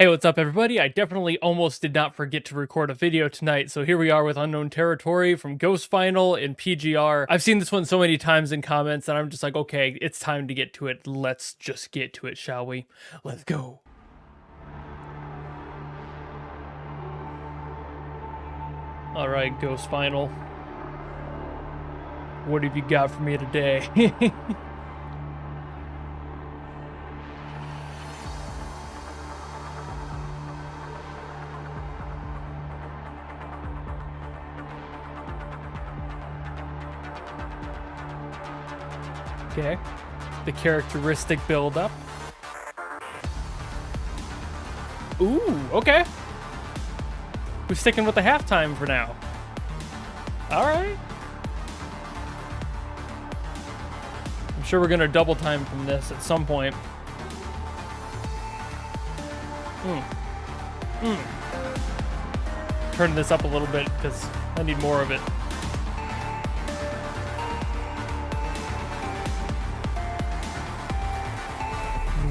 Hey, what's up everybody? I definitely almost did not forget to record a video tonight, so here we are with Unknown Territory from GhostFinal in PGR. I've seen this one so many times in comments and I'm just like, okay, it's time to get to it. Let's just get to it, shall we? Let's go. Alright, GhostFinal. What have you got for me today? Okay, the characteristic build-up. Ooh, okay. We're sticking with the halftime for now. All right. I'm sure we're gonna double time from this at some point. Turn this up a little bit because I need more of it.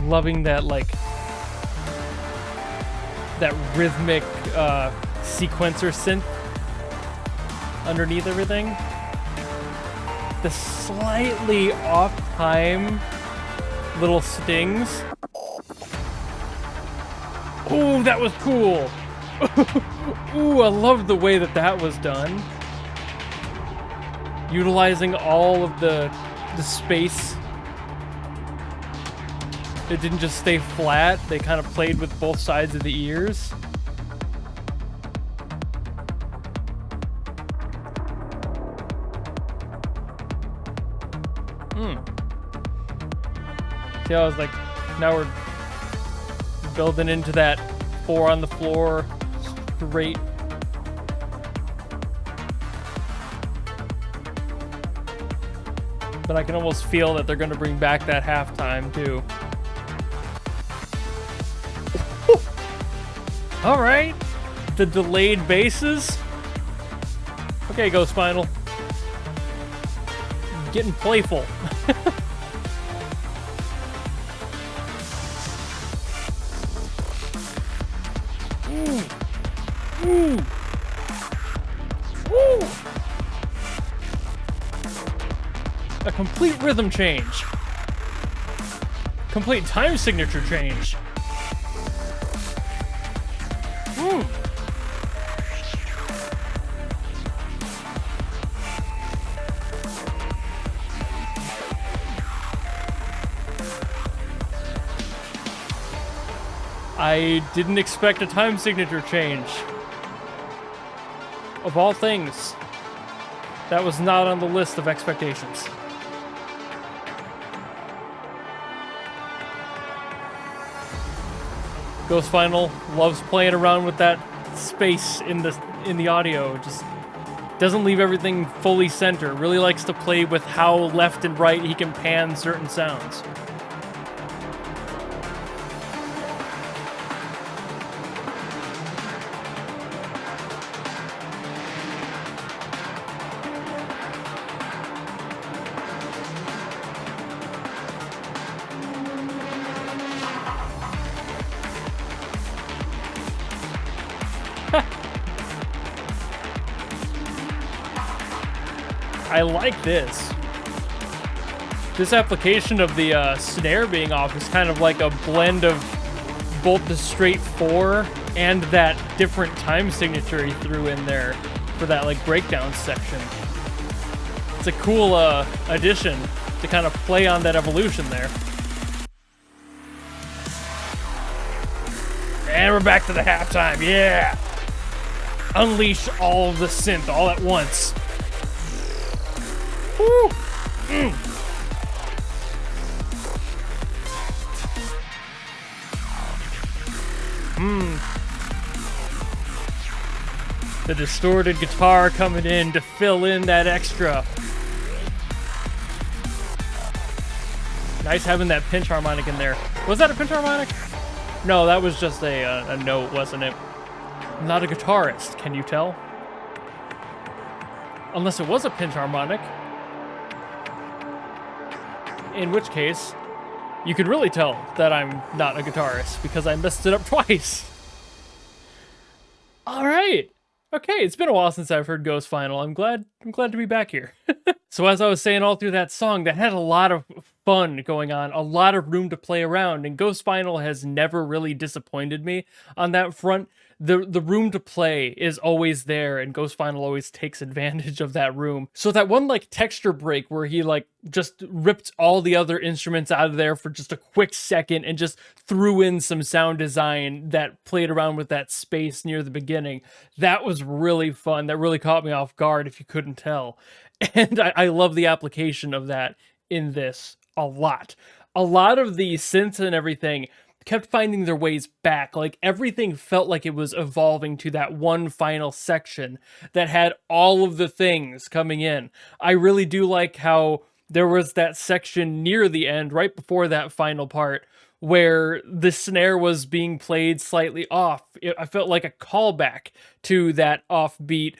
Loving that, like, that rhythmic sequencer synth underneath everything. The slightly off time little stings. Ooh, that was cool. Ooh, I love the way that that was done. Utilizing all of the space. It didn't just stay flat, they kind of played with both sides of the ears. See, I was like, now we're building into that 4 on the floor straight. But I can almost feel that they're going to bring back that halftime too. All right, the delayed basses. Okay, GhostFinal. Getting playful. Ooh. Ooh. Ooh. A complete rhythm change. Complete time signature change. I didn't expect a time signature change. Of all things, that was not on the list of expectations. GhostFinal loves playing around with that space in the audio. Just doesn't leave everything fully center. Really likes to play with how left and right he can pan certain sounds. I like this. This application of the snare being off is kind of like a blend of both the straight 4 and that different time signature he threw in there for that like breakdown section. It's a cool addition to kind of play on that evolution there. And we're back to the halftime, yeah! Unleash all of the synth all at once. Woo! The distorted guitar coming in to fill in that extra. Nice having that pinch harmonic in there. Was that a pinch harmonic? No, that was just a note, wasn't it? I'm not a guitarist, can you tell? Unless it was a pinch harmonic. In which case, You can really tell that I'm not a guitarist because I messed it up twice. All right. Okay, it's been a while since I've heard GhostFinal. I'm glad to be back here. So as I was saying all through that song, that had a lot of fun going on, a lot of room to play around, and GhostFinal has never really disappointed me on that front. The room to play is always there, and GhostFinal always takes advantage of that room. So that one like texture break where he like just ripped all the other instruments out of there for just a quick second and just threw in some sound design that played around with that space near the beginning. That was really fun. That really caught me off guard if you couldn't tell. And I love the application of that in this a lot. A lot of the synths and everything kept finding their ways back. Like everything felt like it was evolving to that one final section that had all of the things coming in. I really do like how there was that section near the end, right before that final part, where the snare was being played slightly off. I felt like a callback to that offbeat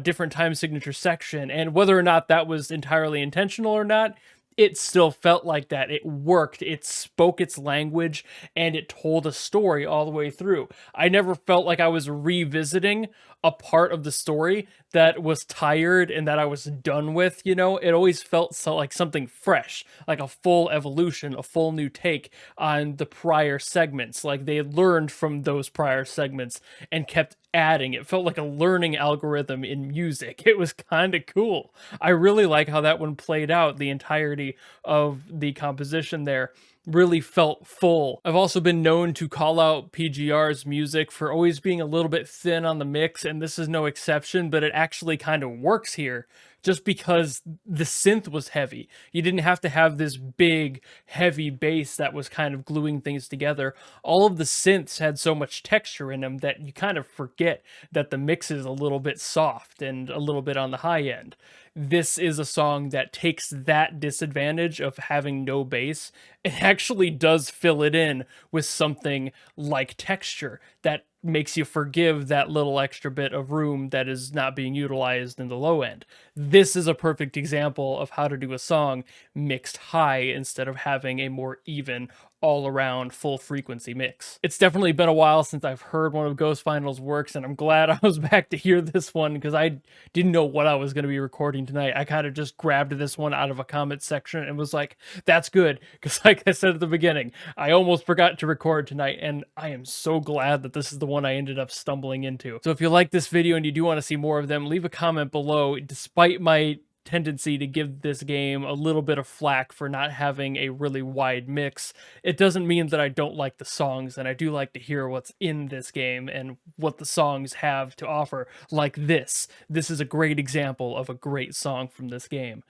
different time signature section, and whether or not that was entirely intentional or not, it still felt like that. It worked, it spoke its language, and it told a story all the way through. I never felt like I was revisiting a part of the story that was tired and that I was done with, you know? It always felt so like something fresh, like a full evolution, a full new take on the prior segments. Like they had learned from those prior segments and kept adding. It felt like a learning algorithm in music. It was kind of cool. I really like how that one played out. The entirety of the composition there really felt full. I've also been known to call out PGR's music for always being a little bit thin on the mix, and this is no exception, but it actually kind of works here just because the synth was heavy. You didn't have to have this big, heavy bass that was kind of gluing things together. All of the synths had so much texture in them that you kind of forget that the mix is a little bit soft and a little bit on the high end. This is a song that takes that disadvantage of having no bass and actually does fill it in with something like texture that makes you forgive that little extra bit of room that is not being utilized in the low end. This is a perfect example of how to do a song mixed high instead of having a more even all around full frequency mix. It's definitely been a while since I've heard one of GhostFinal's works, and I'm glad I was back to hear this one because I didn't know what I was going to be recording tonight. I kind of just grabbed this one out of a comment section and was like, that's good, because like I said at the beginning, I almost forgot to record tonight, and I am so glad that this is the one I ended up stumbling into. So if you like this video and you do want to see more of them, leave a comment below. Despite my tendency to give this game a little bit of flack for not having a really wide mix, it doesn't mean that I don't like the songs, and I do like to hear what's in this game and what the songs have to offer, like this. This is a great example of a great song from this game.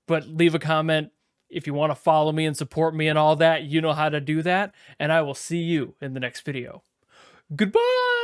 But leave a comment. If you want to follow me and support me and all that, you know how to do that, and I will see you in the next video. Goodbye!